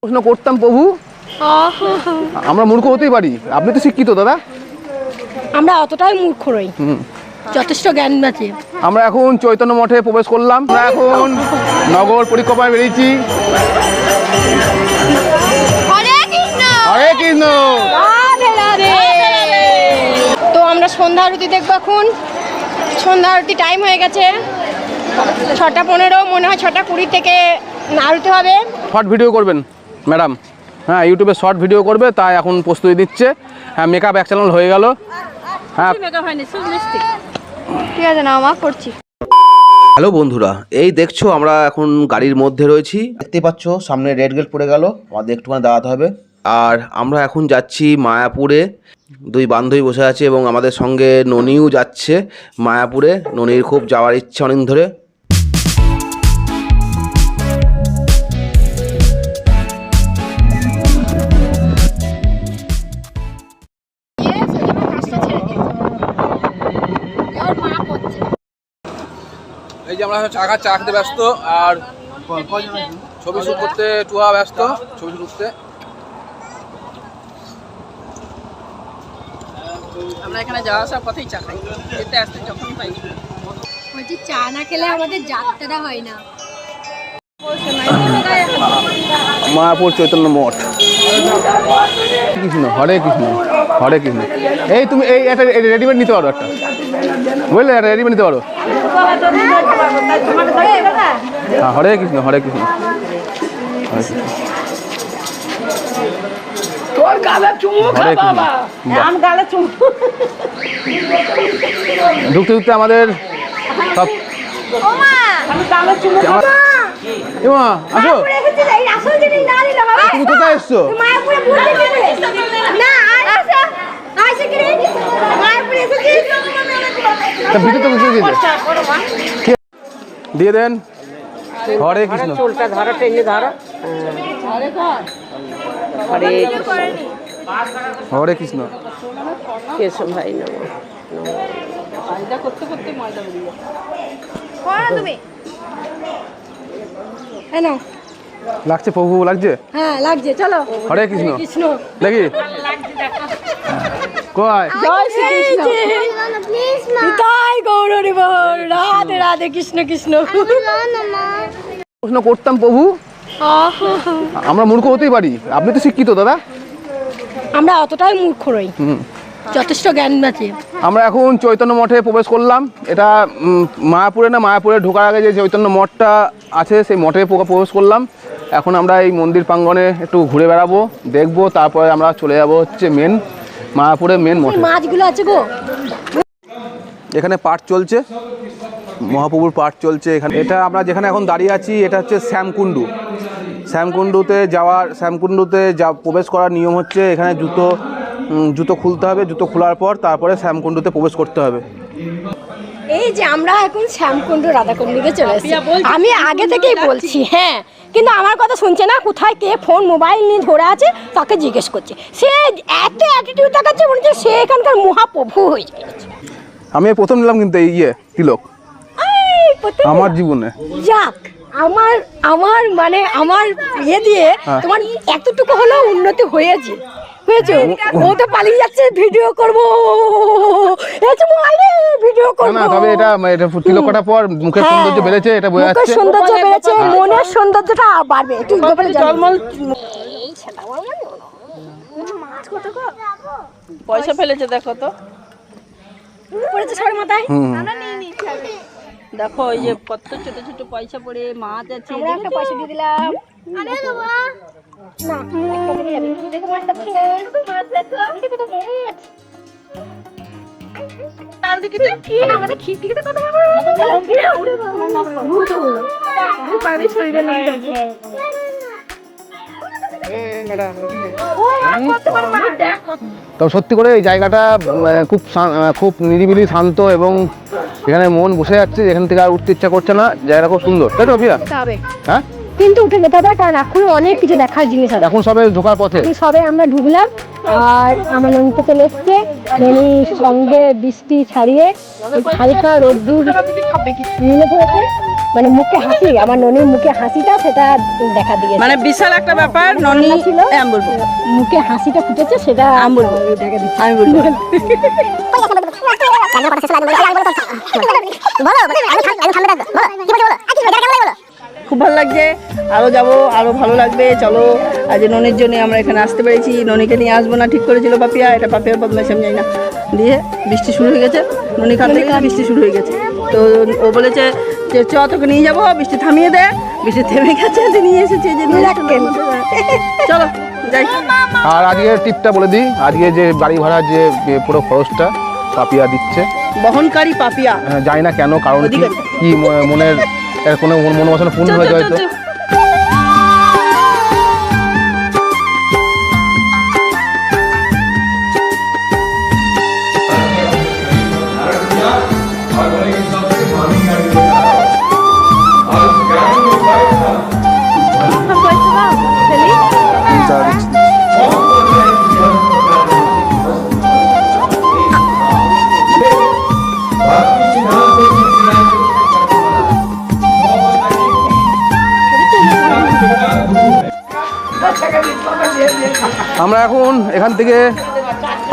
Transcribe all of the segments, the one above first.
প্রশ্ন করতাম প্রভু, আমরা মূর্খ হতেই পারি, আপনি তো শিক্ষিত দাদা। আমরা অতটাই মূর্খ নই, যথেষ্ট জ্ঞান আছে। আমরা এখন চৈতন্য মঠে প্রবেশ করলাম, আমরা এখন নগর পরিক্রমায় বেরিয়েছি। হরে কৃষ্ণ। তো আমরা সন্ধ্যা আরতি দেখবো এখন। সন্ধ্যা আরতি টাইম হয়ে গেছে 6:15, মনে হয় 6:20 থেকে আরতি হবে। শর্ট ভিডিও করবেন ম্যাডাম? হ্যাঁ, ইউটিউবে শর্ট ভিডিও করবে, তাই এখন প্রস্তুতি দিচ্ছে। হ্যাঁ, মেকআপ এক চ্যানেল হয়ে গেল। হ্যাঁ, ঠিক আছে, না মা করছি। হ্যালো বন্ধুরা, এই দেখছো আমরা এখন গাড়ির মধ্যে রয়েছি। দেখতে পাচ্ছ সামনে রেড গেট পড়ে গেল, আমাদের একটুখানি দাঁড়াতে হবে। আর আমরা এখন যাচ্ছি মায়াপুরে। দুই বান্ধবী বসে আছে এবং আমাদের সঙ্গে ননিও যাচ্ছে মায়াপুরে। ননির খুব যাওয়ার ইচ্ছে অনেক ধরে। এই যে আমরা চা খেতে ব্যস্ত, আর ছবি শুট করতে টুয়া ব্যস্ত, ছবি শুট করতে। আমরা এখানে যাওয়া আসার পথেই চা খাই, যেতে আসতে যখন পাই। বলছি চা না খেলে আমাদের যাত্রাটা হয় না। মায়াপুর চৈতন্য মঠ। কৃষ্ণ, হরে কৃষ্ণ, হরে কৃষ্ণ। এই তুমি এই একটা রেডিমেড নিতে পারো, একটা বুঝলে, একটা রেডিমেড নিতে পারো। হ্যাঁ, হরে কৃষ্ণ, হরে কৃষ্ণ, হরে কৃষ্ণ। ঢুকতে ঢুকতে আমাদের সব আসো। তুমি কোথায় এসছো? দিয়ে দেন। হরে কৃষ্ণ। হরে কৃষ্ণ। কেশব ভাই নম। লাগছে প্রভু, লাগছে? হ্যাঁ লাগছে, চলো। হরে কৃষ্ণ। কৃষ্ণ দেখি কয়। জয় শ্রীকৃষ্ণ। জয় গৌর হরিবল। রাধে রাধে, কৃষ্ণ কৃষ্ণ। প্রশ্ন করতাম প্রভু, আমরা মূর্খ হতেই পারি, আপনি তো শিক্ষিত দাদা। আমরা অতটাই মূর্খ নই, যথেষ্ট জ্ঞান আছে। আমরা এখন চৈতন্য মঠে প্রবেশ করলাম। এটা মায়াপুরে না, মায়াপুরে ঢোকার আগে যে চৈতন্য মঠটা আছে সেই মঠে প্রবেশ করলাম। এখন আমরা এই মন্দির প্রাঙ্গণে একটু ঘুরে বেড়াবো, দেখবো, তারপরে আমরা চলে যাব হচ্ছে মেন মায়াপুরের মেন মঠে। মাছগুলো আছে গো, এখানে পাঠ চলছে, মহাপ্রভুর পাঠ চলছে এখানে। এটা আমরা যেখানে এখন দাঁড়িয়ে আছি, এটা হচ্ছে শ্যামকুণ্ডু। শ্যামকুণ্ডুতে প্রবেশ করার নিয়ম হচ্ছে এখানে জুতো খুলতে হবে, জুতো খোলার পর তারপরে শ্যামকুণ্ডুতে প্রবেশ করতে হবে। এই যে আমরা এখন শ্যামকুণ্ড রাধাকুণ্ডুতে চলে এসেছি। আমি আগে থেকেই বলছি, হ্যাঁ, কিন্তু আমার কথা শুনছে না। কোথায় কে ফোন মোবাইল নিয়ে ধরে আছে তাকে জিজ্ঞেস করছে। সে এত অ্যাটিটিউড দেখাচ্ছে, মনে হচ্ছে সে এখানকার মহাপ্রভু হয়ে গেছে। আমি প্রথম নিলাম কিন্তু এই তিলক আমার জীবনে। যাক, আমার মানে আমার দিয়ে তোমার এতটুকু হলেও উন্নতি হয়েছে। ও তো পালিয়ে যাচ্ছে, ভিডিও করবো, ভিডিও করবো। না, তবে এটা তিলক করার পর মুখের সৌন্দর্য বেড়েছে, এটা বোঝা যাচ্ছে। সৌন্দর্য বেড়েছে, মনের সৌন্দর্যটা বাড়বে। একটু পয়সা ফেলেছে দেখো তো, মাথায়। দেখো ওই যে কত ছোট ছোট পয়সা পড়ে মাছ আছে। একটা পয়সা দিয়ে দিলাম। তো সত্যি করে এই জায়গাটা খুব নিরিবিলি, শান্ত, এবং এখানে মন বসে যাচ্ছে, এখান থেকে আর উঠতে ইচ্ছা করছে না। জায়গাটা খুব সুন্দর, তাই তো অভিয়া? হ্যাঁ, কিন্তু উঠে যেতে হবে, কারণ এখন অনেক কিছু দেখার জিনিস আছে। এখন সবে ঢোকার পথে, সবে আমরা ঢুকলাম। আর আমার ননিতে চলে এসছে, ননি সঙ্গে বৃষ্টি ছাড়িয়ে হালকা রোদ্দুর মিলে পড়েছে। মানে মুখে হাসি, আমার ননির মুখে হাসিটা সেটা দেখা দিয়েছে। মানে বিশাল একটা ব্যাপার। ননি ছিল আমি বলবো, মুখে হাসিটা ফুটেছে সেটা আমি বলবো, দেখা দিচ্ছে। আমি বলবো খুব ভালো লাগছে, আরো যাব, আরো ভালো লাগবে। চলো, আজ ননির জন্য আমরা এখানে আসতে পেরেছি। ননিকে নিয়ে আসবো না ঠিক করেছিল পাপিয়া, এটা পাপিয়ার বদমাইশ আমি জানি না। দিয়ে বৃষ্টি শুরু হয়ে গেছে, ননি কাঁদতে গেছে, বৃষ্টি শুরু হয়ে গেছে। তো ও বলেছে যে চ তোকে নিয়ে যাবো, বৃষ্টি থামিয়ে দে। বৃষ্টি থেমে গেছে, নিয়ে এসেছে যে চলো যাই। আর আজকের টিপটা বলে দিই, আজকে যে গাড়ি ভাড়ার যে পুরো খরচটা পাপিয়া দিচ্ছে। বহনকারী পাপিয়া। জানি না কেন, কারণ কি কি মনের কোনো মনোবাসনা পূর্ণ হয়েছে হয়তো।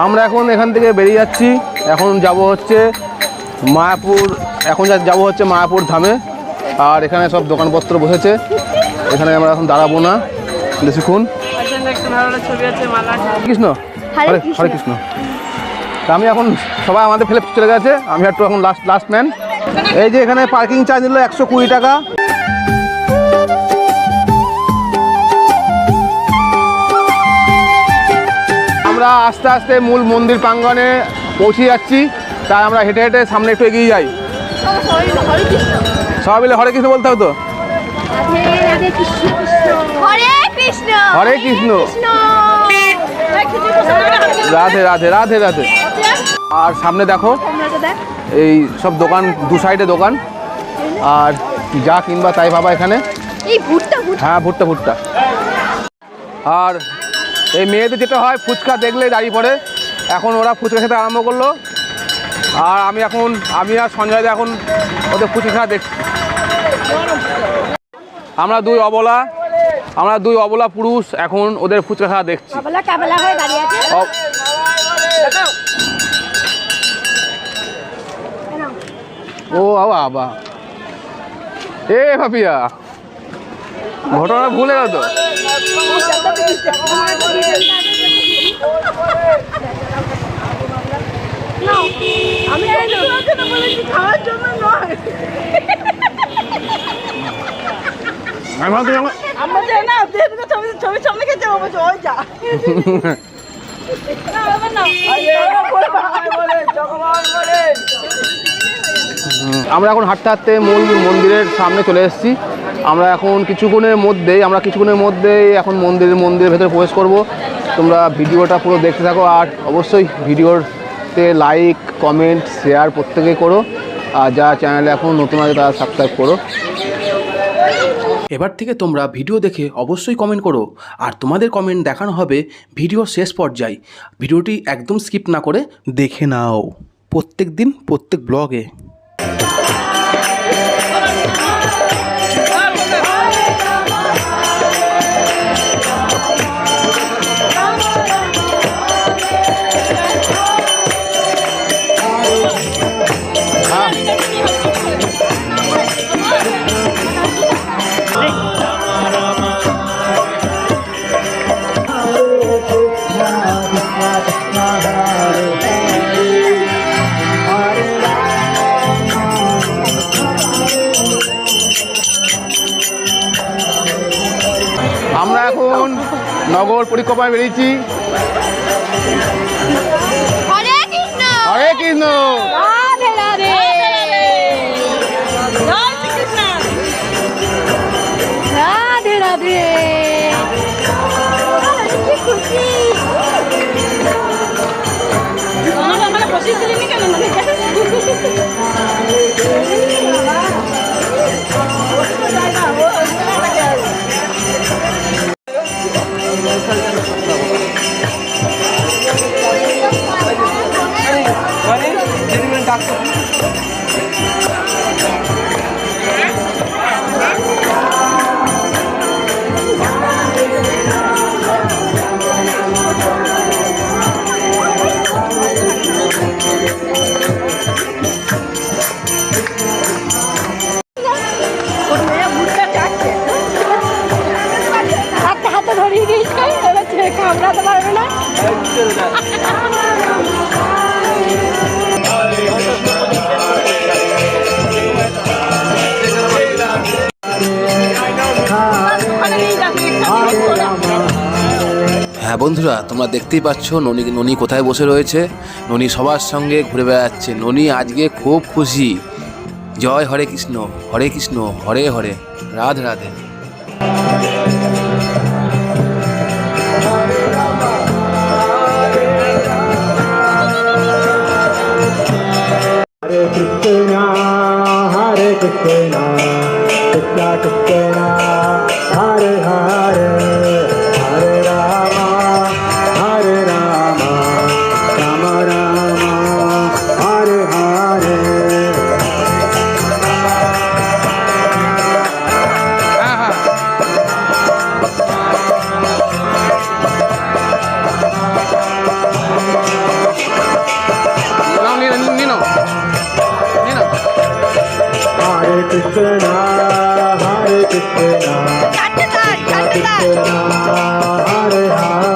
আমরা এখন এখান থেকে বেরিয়ে যাচ্ছি। এখন যাব হচ্ছে মায়াপুর, যাব হচ্ছে মায়াপুর ধামে। আর এখানে সব দোকানপত্র বসেছে, এখানে আমরা এখন দাঁড়াবো না বেশিক্ষণ। কৃষ্ণ, হরে কৃষ্ণ। তা আমি এখন, সবাই আমাদের ফেলে চলে গেছে, আমি একটু এখন লাস্ট ম্যান। এই যে এখানে পার্কিং চার্জ নিল 120 টাকা। আমরা আস্তে আস্তে মূল মন্দির প্রাঙ্গণে পৌঁছে যাচ্ছি, তাই আমরা হেঁটে হেঁটে সামনে একটু এগিয়ে যাই। সবাই মিলে হরে কৃষ্ণ বলতে হতো। হরে কৃষ্ণ, রাধে রাধে রাধে রাধে। আর সামনে দেখো এই সব দোকান, দু সাইডে দোকান, আর যা কিনবা তাই বাবা এখানে। হ্যাঁ, ভুট্টা। আর এই মেয়েদের যেটা হয়, ফুচকা দেখলেই দাঁড়িয়ে পড়ে। এখন ওরা ফুচকা খেতে আরম্ভ করলো, আর আমি আর সঞ্জয় এখন ওদের ফুচকা খাওয়া দেখছি। আমরা দুই অবলা পুরুষ এখন ওদের ফুচকা খাওয়া দেখছি। ও বাবা, এ ভাপিয়া, ঘটনা ভুলে গেল তো। আমরা এখন হাঁটতে হাঁটতে মূল মন্দিরের সামনে চলে এসেছি। আমরা এখন কিছুক্ষণের মধ্যেই এখন মন্দিরের ভেতরে প্রবেশ করব। তোমরা ভিডিওটা পুরো দেখতে থাকো, আর অবশ্যই ভিডিওতে লাইক, কমেন্ট, শেয়ার প্রত্যেকেই করো। আর যারা চ্যানেলে এখন নতুন আছে তারা সাবস্ক্রাইব করো। এবার থেকে তোমরা ভিডিও দেখে অবশ্যই কমেন্ট করো, আর তোমাদের কমেন্ট দেখানো হবে ভিডিও শেষ পর্যায়ে। ভিডিওটি একদম স্কিপ না করে দেখে নাও, প্রত্যেক দিন প্রত্যেক ব্লগে। আমরা এখন নগর পরিক্রমায় বেরিয়েছি। হরে কৃষ্ণ, রাধে রাধে, রাধে রাধে। কি খুশি। ধরিয়ে দিয়েছে, এবার ছেলে কামড়াতে পারবে না। হ্যাঁ বন্ধুরা, তোমরা দেখতেই পাচ্ছ ননি কোথায় বসে রয়েছে। ননি সবার সঙ্গে ঘুরে বেড়াচ্ছে। ননি আজকে খুব খুশি। জয় হরে Krishna Hare Hare, Radhe Radhe. Hare Krishna, Hare Krishna, Krishna Krishna, Hare Hare, Hare Rama, Hare Rama, Rama Rama, Hare Hare. হ্যাঁ হ্যাঁ নাও, নিয়ে নাও, নিয়ে নাও। Hare Krishna, Hare Krishna, Krishna Krishna, Hare Hare.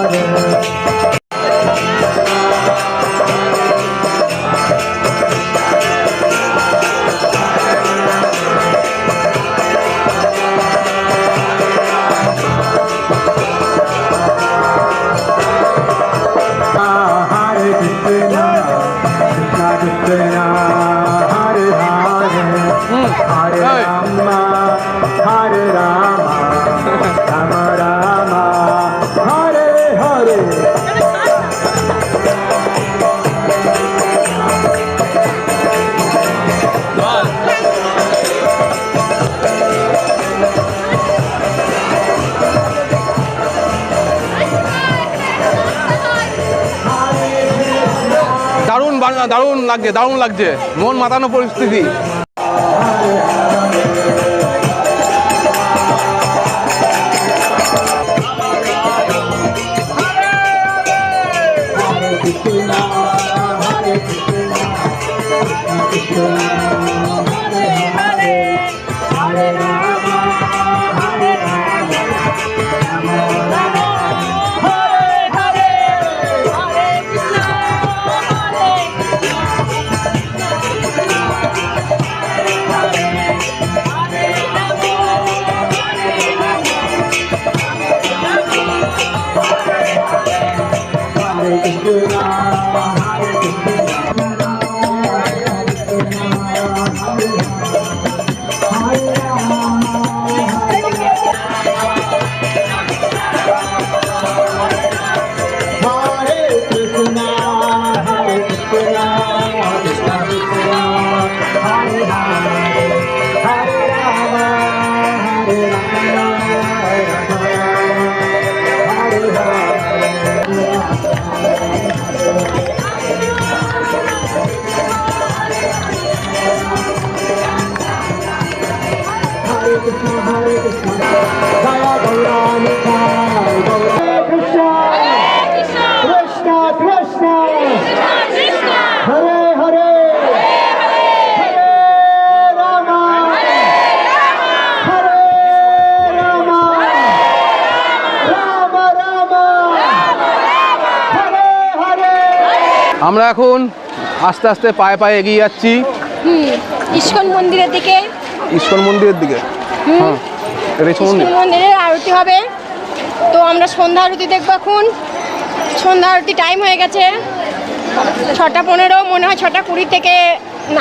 Hare Krishna, Krishna Krishna, Hare Hare, Hare Rama, Hare Rama, Rama Rama, Hare Hare. দারুণ লাগছে, মন মাতানো পরিস্থিতি। আমরা এখন আস্তে আস্তে পায়ে পায়ে এগিয়ে যাচ্ছি ইস্কন মন্দিরের দিকে। ইস্কন মন্দিরের দিকে, হ্যাঁ এটা ইস্কন মন্দির। ইস্কন মন্দিরের আরতি হবে, তো আমরা সন্ধ্যা আরতি দেখবো। এখন সন্ধ্যা আরতি টাইম হয়ে গেছে 6:15, মনে হয় 6:20 থেকে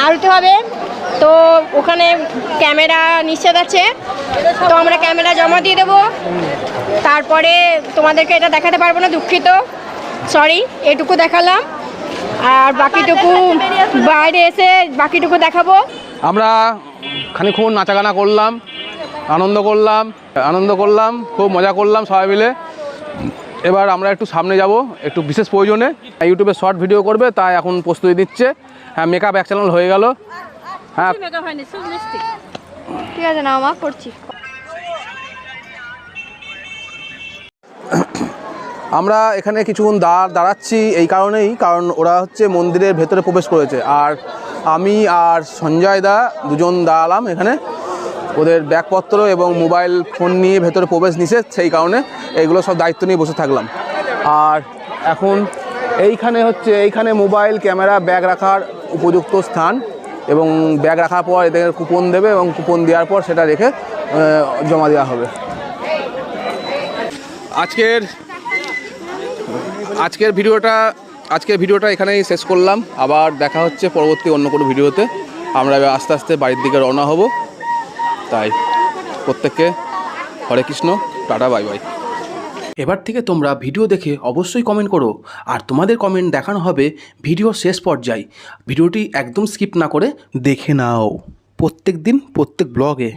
আরতি হবে। তো ওখানে ক্যামেরা নিষেধ আছে, তো আমরা ক্যামেরা জমা দিয়ে দেবো। তারপরে তোমাদেরকে এটা দেখাতে পারবো না, দুঃখিত, সরি। এটুকু দেখালাম, আর বাকিটুকু বাইরে এসে বাকিটুকু দেখাবো। আমরা খানিকক্ষণ নাচাগানা করলাম, আনন্দ করলাম, খুব মজা করলাম সবাই মিলে। এবার আমরা একটু সামনে যাব, একটু বিশেষ প্রয়োজনে ইউটিউবে শর্ট ভিডিও করবে, তাই এখন প্রস্তুতি দিচ্ছে। হ্যাঁ, মেকআপ এক চ্যানেল হয়ে গেল। হ্যাঁ ঠিক আছে, না মা করছি। আমরা এখানে কিছুক্ষণ দাঁড়াচ্ছি এই কারণেই, কারণ ওরা হচ্ছে মন্দিরের ভেতরে প্রবেশ করেছে, আর আমি আর সঞ্জয় দা দুজন দাঁড়ালাম এখানে। ওদের ব্যাগপত্র এবং মোবাইল ফোন নিয়ে ভেতরে প্রবেশ নিষেধ, সেই কারণে এইগুলো সব দায়িত্ব নিয়ে বসে থাকলাম। আর এখন এইখানে মোবাইল ক্যামেরা ব্যাগ রাখার উপযুক্ত স্থান, এবং ব্যাগ রাখার পর এদের কুপন দেবে এবং কুপন দেওয়ার পর সেটা রেখে জমা দেওয়া হবে। আজকের ভিডিওটা এখানেই শেষ করলাম। আবার দেখা হচ্ছে পরবর্তী অন্য কোনো ভিডিওতে। আমরা এবার আস্তে আস্তে বাড়ির দিকে রওনা হব। তাই প্রত্যেককে হরে কৃষ্ণ, টাটা, বাই বাই। এবার থেকে তোমরা ভিডিও দেখে অবশ্যই কমেন্ট করো, আর তোমাদের কমেন্ট দেখানো হবে ভিডিও শেষ পর্যায়ে। ভিডিওটি একদম স্কিপ না করে দেখে নাও প্রত্যেক দিন প্রত্যেক ব্লগে।